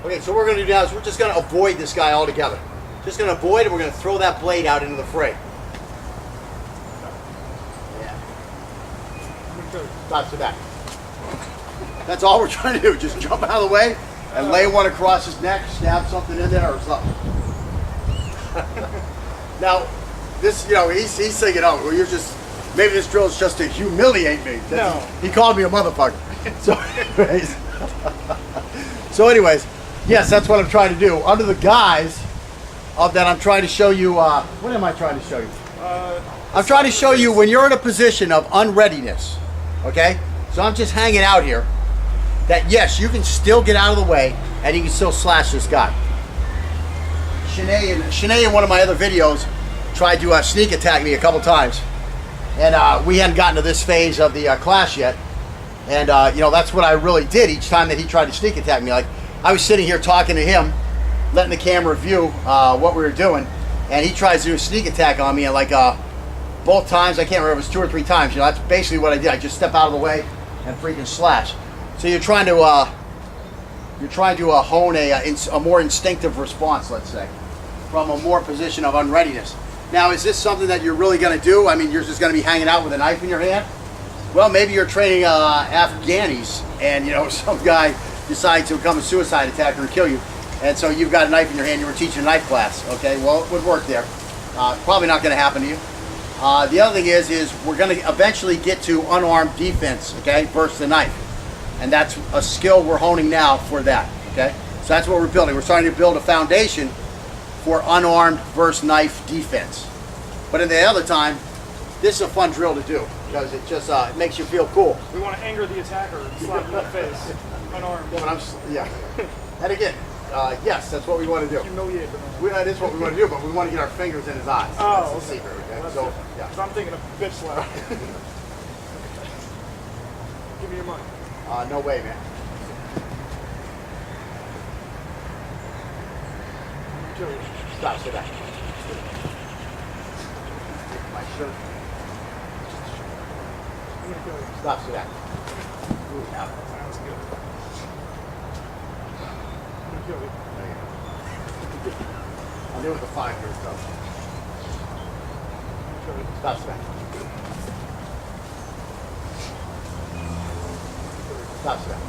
Okay, so what we're going to do now is we're just going to avoid this guy altogether. Just going to avoid it. We're going to throw that blade out into the fray. Yeah. Stop to back. That's all we're trying to do. Just jump out of the way and lay one across his neck, stab something in there or something. Now, this, he's thinking, oh, well, you're just, maybe this drill is just to humiliate me. No. He called me a motherfucker. So anyways, yes, that's what I'm trying to do. Under the guise of that, I'm trying to show you, what am I trying to show you? I'm trying to show you when you're in a position of unreadiness, okay? So I'm just hanging out here, that yes, you can still get out of the way and you can still slash this guy. Shanae in one of my other videos tried to sneak attack me a couple times, and we hadn't gotten to this phase of the class yet. And that's what I really did each time that he tried to sneak attack me. Like, I was sitting here talking to him, letting the camera view what we were doing, and he tries to do a sneak attack on me, and like both times, I can't remember, it was 2 or 3 times. That's basically what I did. I just step out of the way and freaking slash. So you're trying to hone a more instinctive response, let's say, from a more position of unreadiness. Now, is this something that you're really going to do? I mean, you're just going to be hanging out with a knife in your hand? Well, maybe you're training Afghanis, and some guy decides to become a suicide attacker and kill you, and so you've got a knife in your hand. You were teaching a knife class. Okay, well, it would work there. Probably not going to happen to you. The other thing is we're going to eventually get to unarmed defense. Okay, versus the knife, and that's a skill we're honing now for that. Okay, so that's what we're building. We're starting to build a foundation for unarmed versus knife defense. But in the other time, this is a fun drill to do because it just it makes you feel cool. We want to anger the attacker and slap him in the face, unarmed. Yeah. And again, yes, that's what we want to do. Humiliate them. That is what we want to do, but we want to get our fingers in his eyes. Oh, that's the secret. Okay? Well, So, yeah. I'm thinking of bitch slap. Give me your money. No way, man. Kill you. Stop, sit back. My shirt. I'm gonna kill you. Stop, sit back. Ooh, now. Sounds good. I'm gonna kill you. There you go. I'll do it with the 5 here, so. I'm gonna kill you. Stop, sit back. Stop, sit back.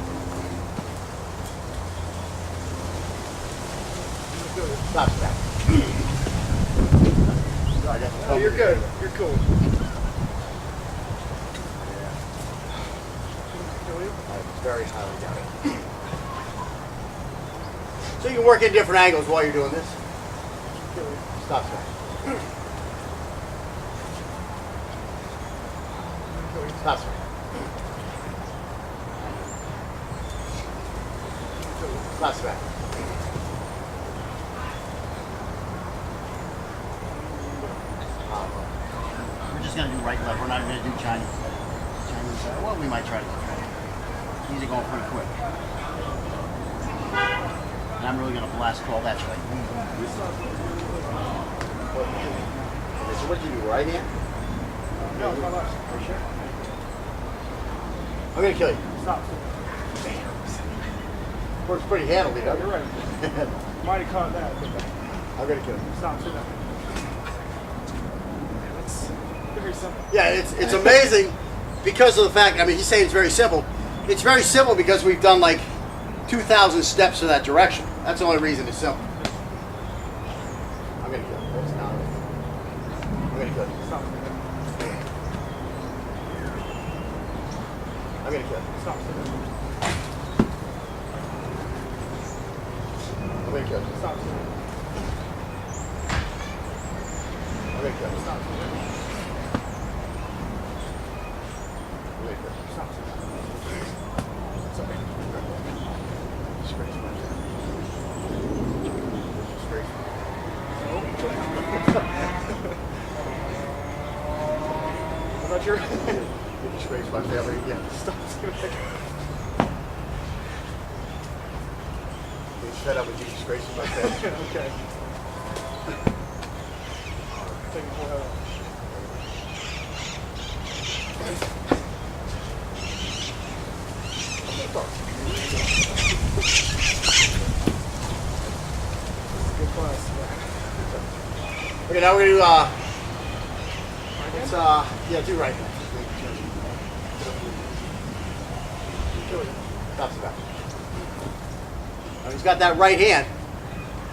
I'm gonna kill you. Stop, sit back. Sorry, that's Oh, you're good. You're cool. It's very highly doubted. So you can work in different angles while you're doing this. Stop, stop. Stop, stop. Stop, stop. We're just going to do right left. We're not going to do Chinese. Well, we might try to do Chinese. These are going pretty quick. And I'm really going to blast 12 that way. So what did you do, right hand? No, it's my left. Are you sure? I'm going to kill you. Stop. Works pretty handily, Yeah, doesn't you're it? right. Might have caught that. I'm going to kill you. Stop. Sit down. It's very simple. Yeah, it's amazing because of the fact, I mean, he's saying it's very simple. It's very simple because we've done like 2,000 steps in that direction. That's the only reason it's simple. I'm going to kill you. What's now? I'm going to kill you. Stop. I'm going to kill you. Stop. I'm going to kill you. Stop. I'm going to kill you. Stop. I'm going to kill you. Stop. It's okay. Disgrace. Is that your? You disgrace my family again. Stop. Being fed up with you disgracing my family. Okay. Taking the whole head off. Okay, now we're gonna do let's yeah, do right. Stops the back. Now he's got that right hand.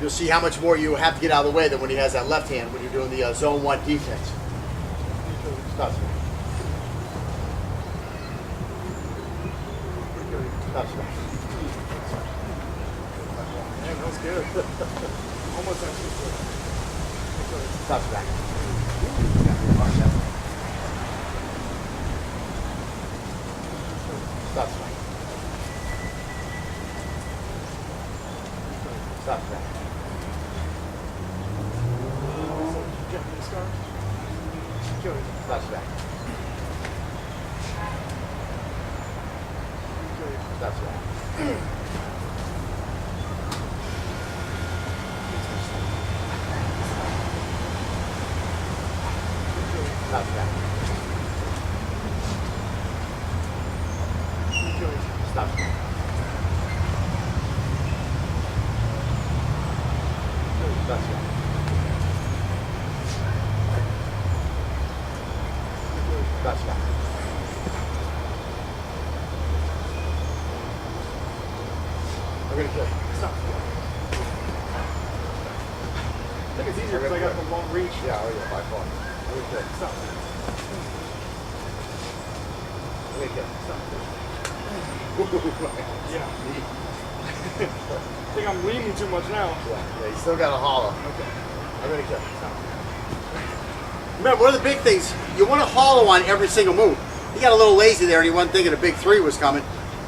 You'll see how much more you have to get out of the way than when he has that left hand when you're doing the zone 1 defense. Stops the back. Stops the back. Man, that was good. Almost actually good. Stops the back. Stops the back. Stop that. Japanese scar. Stop that. Stop that. Stop that. Stop that. That's right. That's right. I'm gonna kill you. Stop. I think it's easier because I got the long reach. Yeah, oh yeah, by far. I'm gonna kill you. Stop. I'm gonna kill you. Stop. Yeah. I think I'm leaning too much now. Yeah, you still got a hollow. Okay. I'm gonna kill you. Remember, one of the big things, you want to hollow on every single move. He got a little lazy there and he wasn't thinking a big 3 was coming,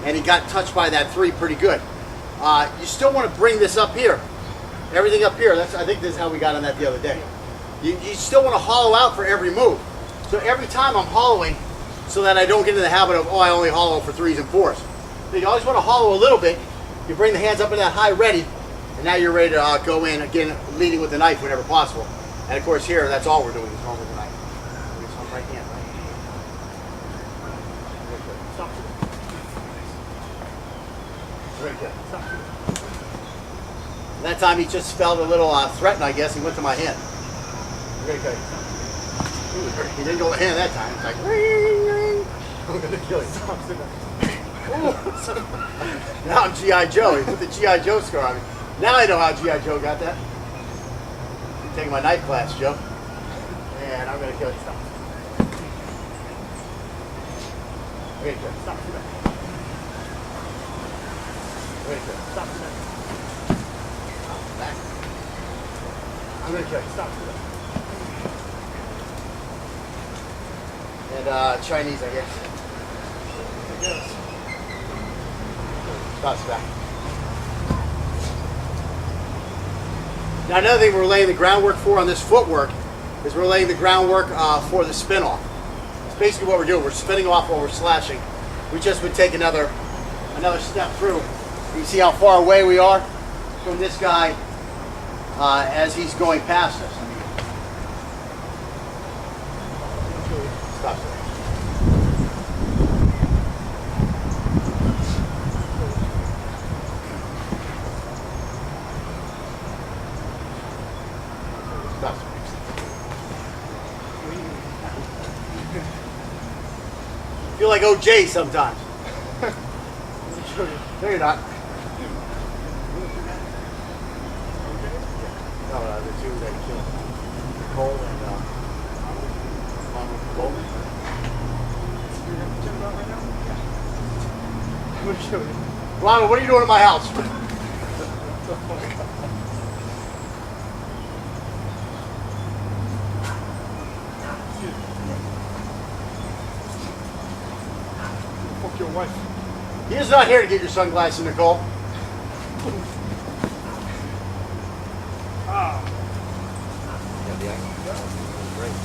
and he got touched by that 3 pretty good. You still want to bring this up here. Everything up here. I think this is how we got on that the other day. You still want to hollow out for every move. So every time I'm hollowing, so that I don't get into the habit of, oh, I only hollow for 3s and 4s. So you always want to hollow a little bit. You bring the hands up in that high ready, and now you're ready to go in, again, leading with the knife whenever possible. And of course here, that's all we're doing is going with the knife. This one right hand, right? Stop. Very good. Stop. That time he just felt a little threatened, I guess. He went to my hand. Very good. He didn't go to the hand that time. It's like, ring, ring. I'm going to kill you. Stop. Now I'm G.I. Joe. He put the G.I. Joe scar on me. Now I know how G.I. Joe got that. You're taking my knife class, Joe. And I'm going to kill you. Stop. Very good. Stop. Very good. Stop. Back. I'm going to kill you. Stop. And Chinese, I guess. Yes. Stops back. Now another thing we're laying the groundwork for on this footwork is we're laying the groundwork for the spin off. It's basically what we're doing. We're spinning off while we're slashing. We just would take another step through. You can see how far away we are from this guy as he's going past us. Stops there. Stops there. Feel like OJ sometimes. No, you're not. No, the two that killed Cole and Cole. You're going to jump out right now? I'm going to show you. Lana, what are you doing at my house? Fuck your wife. He is not here to get your sunglasses, Nicole. Ah. Yeah, the angle. Great.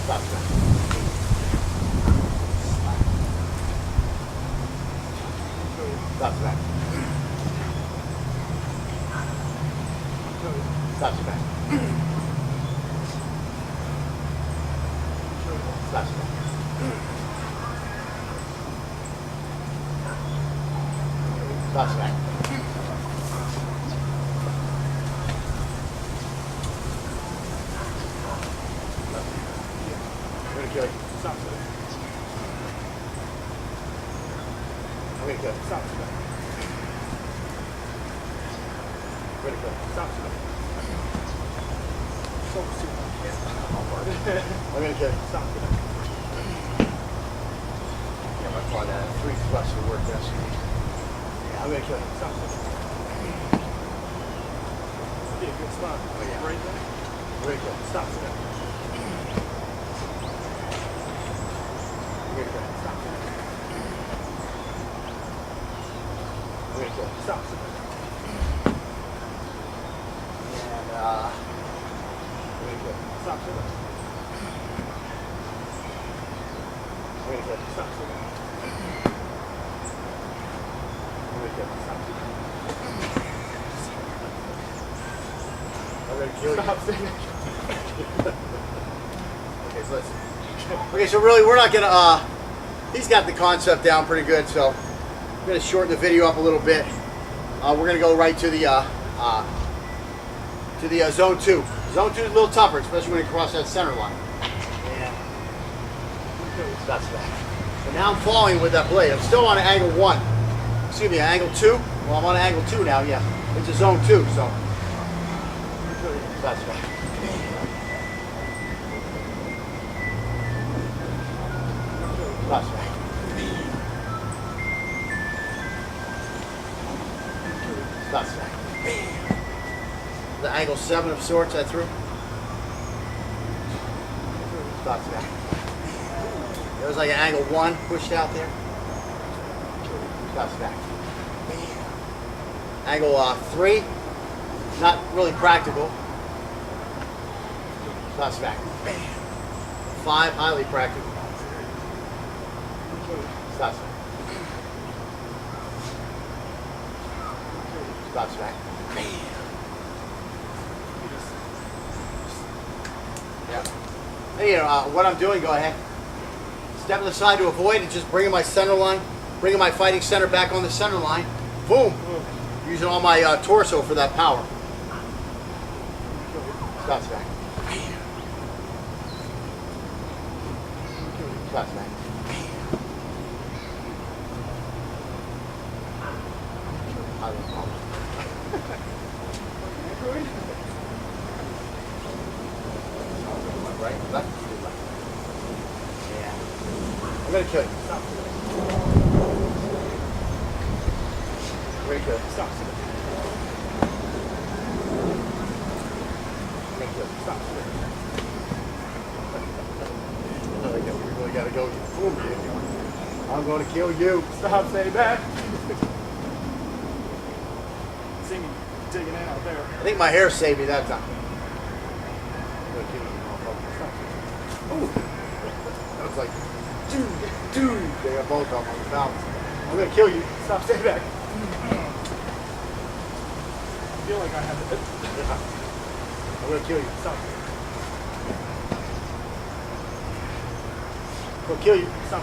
Stop that. Stop that. Stop that. Stop that. Stop that. Stop. Really good. Stop. Focus too much. I'm gonna kill you. Stop. Yeah, I find that 3 thrusts will work best. Yeah, I'm gonna kill you. Stop. Be a good spot. Oh, yeah. Right there. Really good. Stop. Really good. Stop. Really good. Stop. And really good. Stop. Really good. Stop. Really good. Stop. I'm gonna kill you. Stop. Okay, so let's. Okay, so really, we're not gonna. He's got the concept down pretty good, so I'm gonna shorten the video up a little bit. We're gonna go right to the zone 2. Zone 2 is a little tougher, especially when you cross that center line. Yeah. That's that. So now I'm falling with that blade. I'm still on an angle 1. Excuse me, angle 2. Well, I'm on an angle 2 now. Yeah, it's a zone 2, so that's right. That's right. That's right. The angle 7 of sorts I threw. That's right. It was like an angle 1 pushed out there. That's right. Angle 3, not really practical. That's back. 5, highly practical. That's back. That's back. Yeah. Hey, what I'm doing, go ahead. Step to the side to avoid it, just bringing my center line, bringing my fighting center back on the center line. Boom. Using all my torso for that power. That's back. That's back. Right, left, left. Yeah. I'm gonna kill you. Stop. Very good. Stop. Very good. Stop. We really gotta go. Boom, dude. I'm gonna kill you. Stop. Stay back. Singing, digging in out there. I think my hair saved me that time. I'm gonna kill you. Ooh. That was like, dude. They got both of them on the balance. I'm gonna kill you. Stop. Stay back. I feel like I have it. I'm gonna kill you. Stop. I'm gonna kill you. Stop.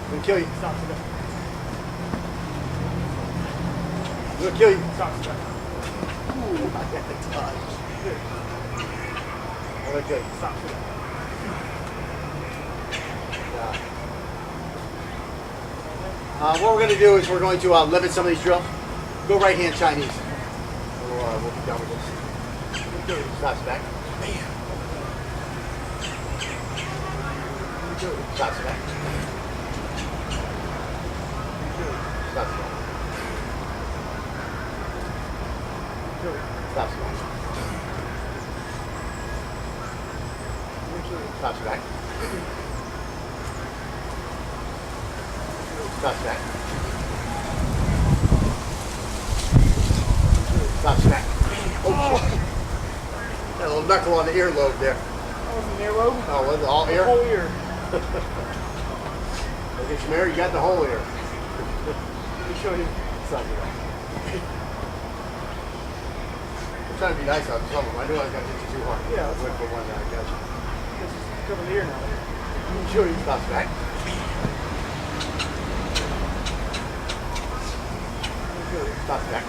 I'm gonna kill you. Stop. I'm gonna kill you. Stop. Ooh, I got the touch. I'm gonna kill you. Stop. What we're going to do is we're going to limit some of these drills. Go right hand Chinese. We'll be done with this. Shots back. Bam. Shots back. Shots back. Shots back. Shots back. Shots back. Shots back. Oh, shit. Got a little knuckle on the earlobe there. That was an earlobe. Oh, was it all The ear? whole ear. Look at Shamir, you got the whole ear. Let me show you. Suck it up. I'm trying to be nice on some of them. I knew I was going to hit you too hard. Yeah, I that's went for one that I got you. Just cover the ear now. Let me show you. Shots back. Shots back.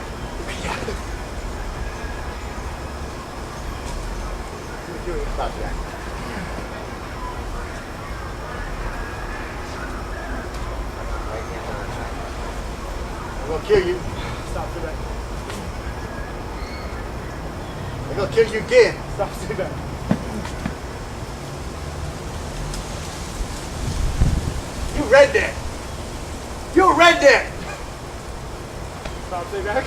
Shots back. gonna kill you. Stop, stay back. I'm gonna kill you again. Stop, stay back. You redneck. You a redneck. Stop, stay back.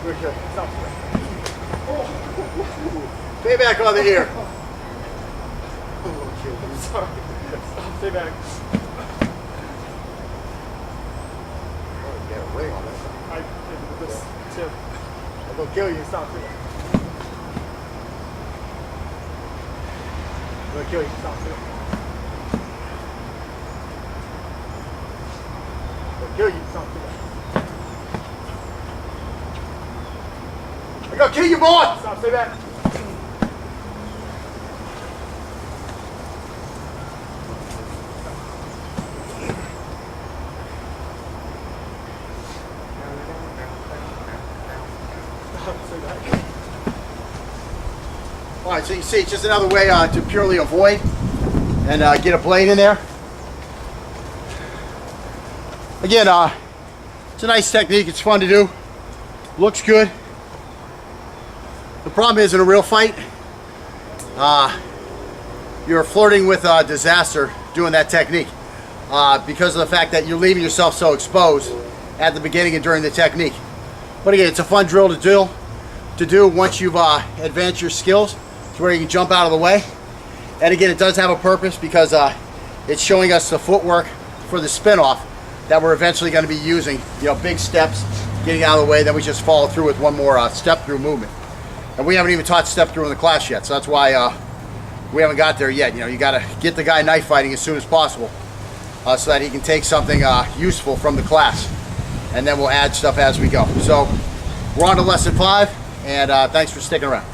Okay. Stop, stay back. Stay back on the ear. Sorry. Stop, stay back. Oh, you got a ring on that. I did this tip. I'm gonna kill you. Stop, stay back. I'm gonna kill you. Stop, stay back. I'm gonna kill you. Stop, stay back. I'm gonna kill you, boy. Stop, stay back. All right, so you see, it's just another way to purely avoid and get a blade in there. Again, it's a nice technique. It's fun to do. Looks good. The problem is, in a real fight, you're flirting with disaster doing that technique because of the fact that you're leaving yourself so exposed at the beginning and during the technique. But again, it's a fun drill to do once you've advanced your skills to where you can jump out of the way. And again, it does have a purpose because it's showing us the footwork for the spin-off that we're eventually going to be using. You know, big steps, getting out of the way, then we just follow through with one more step-through movement. And we haven't even taught step-through in the class yet, so that's why we haven't got there yet. You know, you got to get the guy knife fighting as soon as possible so that he can take something useful from the class. And then we'll add stuff as we go. So we're on to lesson 5, and thanks for sticking around.